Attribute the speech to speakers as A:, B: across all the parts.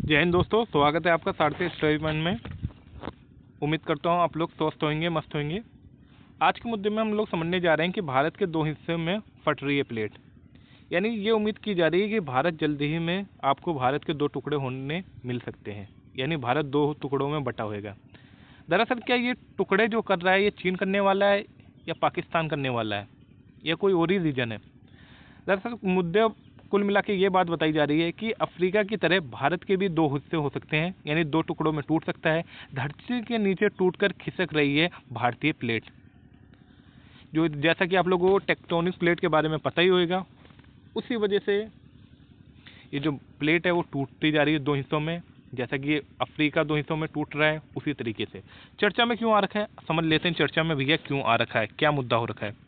A: जय हिंद दोस्तों, स्वागत है आपका सारथी स्टोरी पॉइंट में। उम्मीद करता हूँ आप लोग स्वस्थ होंगे, मस्त होंगे। आज के मुद्दे में हम लोग समझने जा रहे हैं कि भारत के दो हिस्से में फट रही है प्लेट। यानी ये उम्मीद की जा रही है कि भारत जल्द ही में आपको भारत के दो टुकड़े होने मिल सकते हैं, यानी भारत दो टुकड़ों में बटा होगा। दरअसल क्या ये टुकड़े जो कर रहा है ये चीन करने वाला है या पाकिस्तान करने वाला है या कोई और ही रीजन है? दरअसल मुद्दे कुल मिला के ये बात बताई जा रही है कि अफ्रीका की तरह भारत के भी दो हिस्से हो सकते हैं, यानी दो टुकड़ों में टूट सकता है। धरती के नीचे टूटकर खिसक रही है भारतीय प्लेट, जो जैसा कि आप लोगों को टेक्टोनिक प्लेट के बारे में पता ही होगा। उसी वजह से ये जो प्लेट है वो टूटती जा रही है दो हिस्सों में, जैसा कि अफ्रीका दो हिस्सों में टूट रहा है उसी तरीके से। चर्चा में क्यों आ रखा है, समझ लेते हैं चर्चा में भैया क्यों आ रखा है, क्या मुद्दा हो रखा है।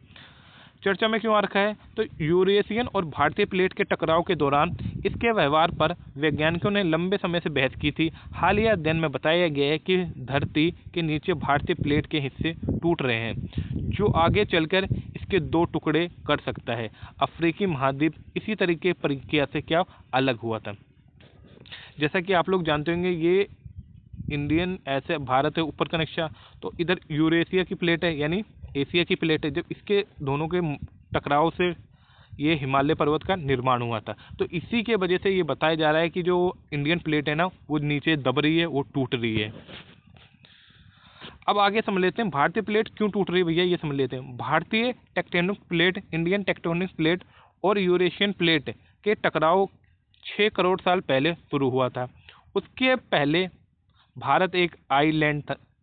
A: चर्चा में क्यों आ रखा है तो यूरेशियन और भारतीय प्लेट के टकराव के दौरान इसके व्यवहार पर वैज्ञानिकों ने लंबे समय से बहस की थी। हालिया अध्ययन में बताया गया है कि धरती के नीचे भारतीय प्लेट के हिस्से टूट रहे हैं, जो आगे चलकर इसके दो टुकड़े कर सकता है। अफ्रीकी महाद्वीप इसी तरीके प्रक्रिया से क्या अलग हुआ था। जैसा कि आप लोग जानते होंगे, ये इंडियन ऐसे भारत है ऊपर का नक्शा, तो इधर यूरेशिया की प्लेट है यानी एशिया की प्लेट है। जब इसके दोनों के टकराव से ये हिमालय पर्वत का निर्माण हुआ था, तो इसी के वजह से ये बताया जा रहा है कि जो इंडियन प्लेट है ना वो नीचे दब रही है, वो टूट रही है। अब आगे समझ लेते हैं भारतीय प्लेट क्यों टूट रही है भैया, ये समझ लेते हैं। भारतीय tectonic plate, Indian tectonic plate और यूरेशियन प्लेट के टकराव 6 करोड़ साल पहले शुरू हुआ था। उसके पहले भारत एक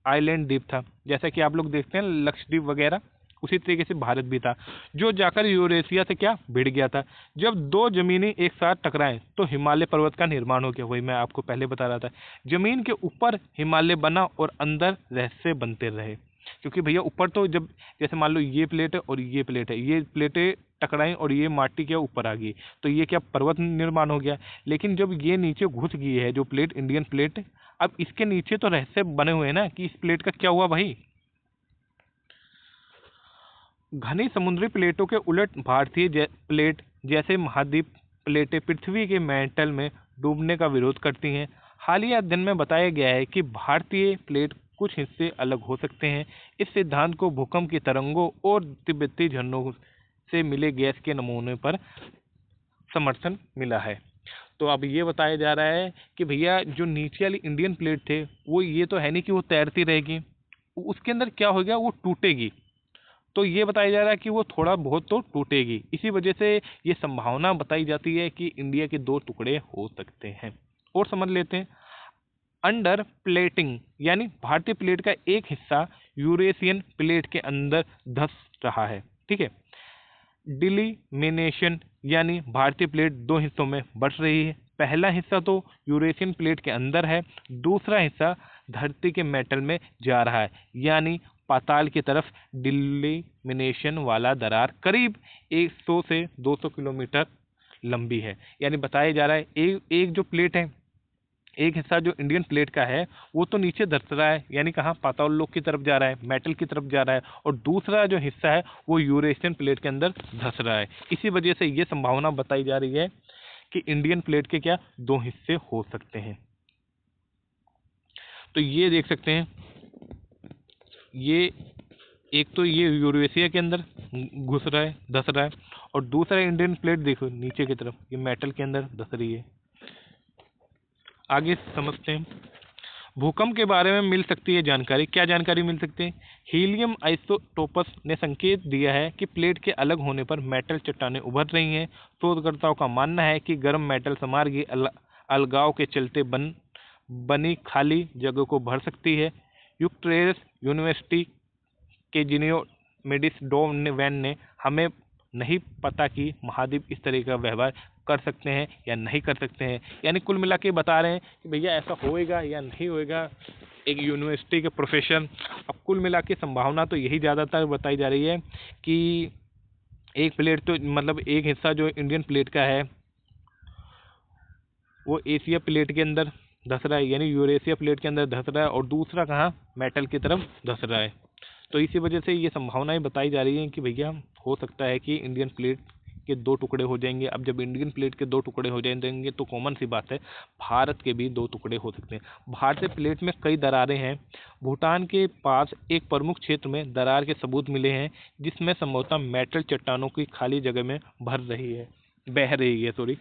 A: आइलैंड द्वीप था, जैसा कि आप लोग देखते हैं लक्षद्वीप वगैरह, उसी तरीके से भारत भी था, जो जाकर यूरेशिया से क्या भिड़ गया था। जब दो जमीनें एक साथ टकराएं तो हिमालय पर्वत का निर्माण हो गया। वही मैं आपको पहले बता रहा था, जमीन के ऊपर हिमालय बना और अंदर रहस्य बनते रहे। क्योंकि भैया ऊपर तो जब जैसे मान लो ये प्लेट है और ये प्लेट है, ये प्लेटें टकराई और ये माटी के ऊपर आ गई, तो ये क्या पर्वत निर्माण हो गया। लेकिन जब ये नीचे घुस गई है जो प्लेट, इंडियन प्लेट, अब इसके नीचे तो रहस्य बने हुए हैं ना कि इस प्लेट का क्या हुआ भाई। घनी समुद्री प्लेटों के उलट भारतीय प्लेट जैसे महाद्वीप प्लेटें पृथ्वी के मेंटल में डूबने का विरोध करती हैं। हालिया अध्ययन में बताया गया है कि भारतीय प्लेट कुछ हिस्से अलग हो सकते हैं। इस सिद्धांत को भूकंप की तरंगों और तिब्बती झरनों से मिले गैस के नमूने पर समर्थन मिला है। तो अब ये बताया जा रहा है कि भैया जो नीचे वाली इंडियन प्लेट थे वो ये तो है नहीं कि वो तैरती रहेगी, उसके अंदर क्या हो गया, वो टूटेगी। तो ये बताया जा रहा है कि वो थोड़ा बहुत तो टूटेगी। इसी वजह से ये संभावना बताई जाती है कि इंडिया के दो टुकड़े हो सकते हैं। और समझ लेते हैं अंडर प्लेटिंग, यानी भारतीय प्लेट का एक हिस्सा यूरेशियन प्लेट के अंदर धंस रहा है। ठीक है। डिलिमिनेशन, यानी भारतीय प्लेट दो हिस्सों में बट रही है। पहला हिस्सा तो यूरेशियन प्लेट के अंदर है, दूसरा हिस्सा धरती के मेटल में जा रहा है, यानी पाताल की तरफ। डिलिमिनेशन वाला दरार करीब 100 से 200 किलोमीटर लंबी है। यानी बताया जा रहा है एक जो प्लेट है, एक हिस्सा जो इंडियन प्लेट का है वो तो नीचे धंस रहा है, यानी कहाँ, पाताल लोक की तरफ जा रहा है, मेटल की तरफ जा रहा है, और दूसरा जो हिस्सा है वो यूरेशियन प्लेट के अंदर धंस रहा है। इसी वजह से ये संभावना बताई जा रही है कि इंडियन प्लेट के क्या दो हिस्से हो सकते हैं। तो ये देख सकते हैं, ये एक तो ये यूरेशिया के अंदर घुस रहा है, धंस रहा है, और दूसरा इंडियन प्लेट देखो नीचे की तरफ, ये मेटल के अंदर धंस रही है। आगे समझते हैं भूकंप के बारे में मिल सकती है जानकारी। क्या जानकारी मिल सकती है? हीलियम आइसोटोपस ने संकेत दिया है कि प्लेट के अलग होने पर मेटल चट्टानें उभर रही हैं। शोधकर्ताओं का मानना है कि गर्म मेटल समार्गी अलगाव के चलते बनी खाली जगह को भर सकती है। यूक्रेटिस यूनिवर्सिटी के जिनियो मेडिस वैन ने हमें नहीं पता कि महाद्वीप इस तरह का व्यवहार कर सकते हैं या नहीं कर सकते हैं। यानी कुल मिला के बता रहे हैं कि भैया ऐसा होएगा या नहीं होएगा, एक यूनिवर्सिटी के प्रोफेसर। अब कुल मिला के संभावना तो यही ज़्यादातर बताई जा रही है कि एक प्लेट तो मतलब एक हिस्सा जो इंडियन प्लेट का है वो एशिया प्लेट के अंदर धंस रहा है, यानी यूरेशिया प्लेट के अंदर धंस रहा है, और दूसरा कहाँ, मेटल की तरफ धंस रहा है। तो इसी वजह से ये संभावनाएं बताई जा रही हैं कि भैया हो सकता है कि इंडियन प्लेट के 2 टुकड़े हो जाएंगे। अब जब इंडियन प्लेट के 2 टुकड़े हो जाएंगे तो कॉमन सी बात है भारत के भी 2 टुकड़े हो सकते हैं। भारतीय प्लेट में कई दरारें हैं। भूटान के पास एक प्रमुख क्षेत्र में दरार के सबूत मिले हैं जिसमें संभवतः मेटल चट्टानों की खाली जगह में बह रही है।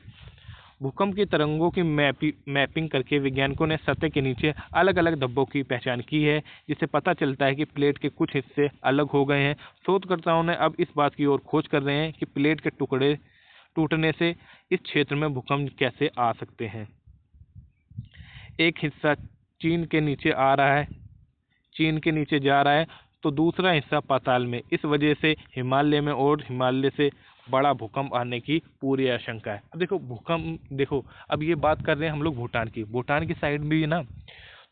A: भूकंप की तरंगों की मैपिंग करके वैज्ञानिकों ने सतह के नीचे अलग अलग धब्बों की पहचान की है, जिससे पता चलता है कि प्लेट के कुछ हिस्से अलग हो गए हैं। शोधकर्ताओं ने अब इस बात की ओर खोज कर रहे हैं कि प्लेट के टुकड़े टूटने से इस क्षेत्र में भूकंप कैसे आ सकते हैं। एक हिस्सा चीन के नीचे आ रहा है, चीन के नीचे जा रहा है, तो दूसरा हिस्सा पाताल में। इस वजह से हिमालय में और हिमालय से बड़ा भूकंप आने की पूरी आशंका है। अब देखो अब ये बात कर रहे हैं हम लोग भूटान की साइड भी है ना,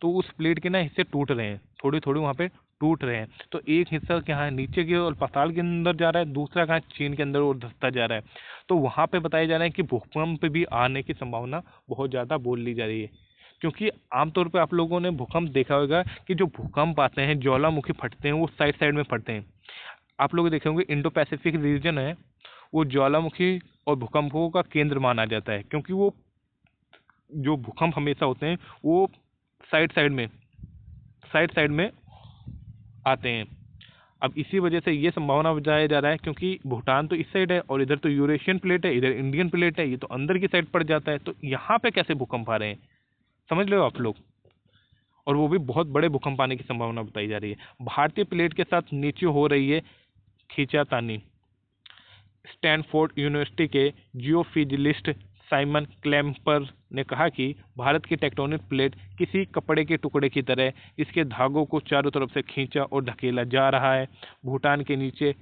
A: तो उस प्लेट के ना हिस्से टूट रहे हैं, थोड़े थोड़े वहाँ पे टूट रहे हैं। तो एक हिस्सा कहाँ है, नीचे की ओर पाताल के अंदर जा रहा है, दूसरा कहाँ चीन के अंदर और धंसता जा रहा है। तो वहाँ पे बताया जा रहा है कि भूकंप भी आने की संभावना बहुत ज़्यादा बोल ली जा रही है, क्योंकि आमतौर पे आप लोगों ने भूकंप देखा होगा कि जो भूकंप आते हैं, ज्वालामुखी फटते हैं, वो साइड साइड में फटते हैं। आप लोग देखे होंगे इंडो पैसिफिक रीजन है, वो ज्वालामुखी और भूकंपों का केंद्र माना जाता है, क्योंकि वो जो भूकंप हमेशा होते हैं वो साइड साइड में आते हैं। अब इसी वजह से ये संभावना बताया जा रहा है, क्योंकि भूटान तो इस साइड है और इधर तो यूरेशियन प्लेट है, इधर इंडियन प्लेट है, ये तो अंदर की साइड पड़ जाता है। तो यहाँ पे कैसे भूकंप आ रहे हैं, समझ लो आप लोग, और वो भी बहुत बड़े भूकंप आने की संभावना बताई जा रही है। भारतीय प्लेट के साथ नीचे हो रही है खींचातानी। स्टैनफोर्ड यूनिवर्सिटी के जियोफिजिलिस्ट साइमन क्लैम्पर ने कहा कि भारत की टेक्टोनिक प्लेट किसी कपड़े के टुकड़े की तरह इसके धागों को चारों तरफ से खींचा और धकेला जा रहा है। भूटान के नीचे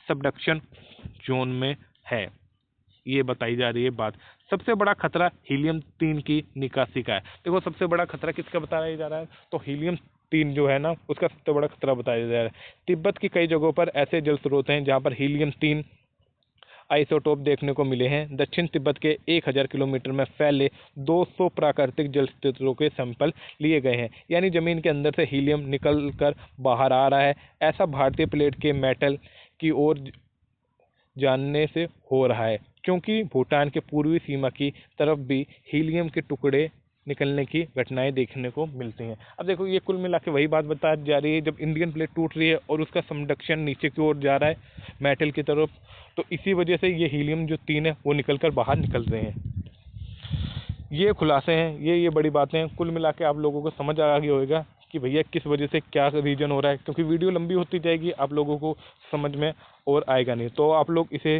A: सबडक्शन जोन में है, ये बताई जा रही है बात। सबसे बड़ा खतरा हीलियम-3 की निकासी का है। देखो सबसे बड़ा खतरा किसका बताया जा रहा है, तो हीलियम-3 जो है ना, उसका सबसे बड़ा खतरा बताया जा रहा है। तिब्बत की कई जगहों पर ऐसे जल स्रोत हैं जहाँ पर हीलियम-3 आइसोटोप देखने को मिले हैं। दक्षिण तिब्बत के 1000 किलोमीटर में फैले 200 प्राकृतिक जल स्रोतों के सैंपल लिए गए हैं, यानी जमीन के अंदर से हीलियम निकल कर बाहर आ रहा है। ऐसा भारतीय प्लेट के मेटल की ओर जानने से हो रहा है, क्योंकि भूटान के पूर्वी सीमा की तरफ भी हीलियम के टुकड़े निकलने की घटनाएं देखने को मिलती हैं। अब देखो ये कुल मिला के वही बात बताई जा रही है, जब इंडियन प्लेट टूट रही है और उसका सबडक्शन नीचे की ओर जा रहा है मेटल की तरफ, तो इसी वजह से ये हीलियम जो 3 है वो निकल कर बाहर निकल रहे हैं। ये खुलासे हैं, ये बड़ी बातें हैं। कुल मिला के आप लोगों को समझ आ गया होगा कि भैया किस वजह से क्या रीजन हो रहा है, क्योंकि वीडियो लंबी होती जाएगी, आप लोगों को समझ में और आएगा नहीं। तो आप लोग इसे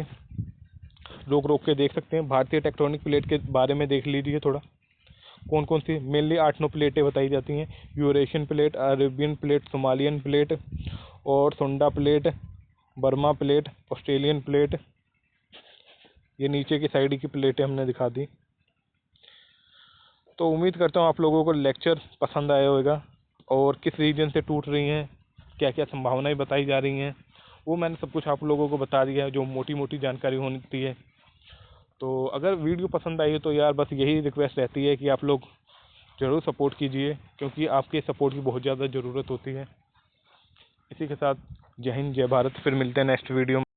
A: रोक रोक के देख सकते हैं। भारतीय टेक्टोनिक प्लेट के बारे में देख लीजिए थोड़ा, कौन कौन सी मेनली 8-9 प्लेटें बताई जाती हैं। Eurasian plate, Arabian plate, Somalian plate और सुंडा plate, Burma plate, Australian plate. ये नीचे की साइड की प्लेटें हमने दिखा दी। तो उम्मीद करता हूँ आप लोगों को लेक्चर पसंद आया होगा, और किस रीजन से टूट रही हैं, क्या क्या संभावनाएं बताई जा रही हैं, वो मैंने सब कुछ आप लोगों को बता दिया है, जो मोटी मोटी जानकारी होती है। तो अगर वीडियो पसंद आई है तो यार बस यही रिक्वेस्ट रहती है कि आप लोग ज़रूर सपोर्ट कीजिए, क्योंकि आपके सपोर्ट की बहुत ज़्यादा ज़रूरत होती है। इसी के साथ जय हिंद, जय भारत। फिर मिलते हैं नेक्स्ट वीडियो में।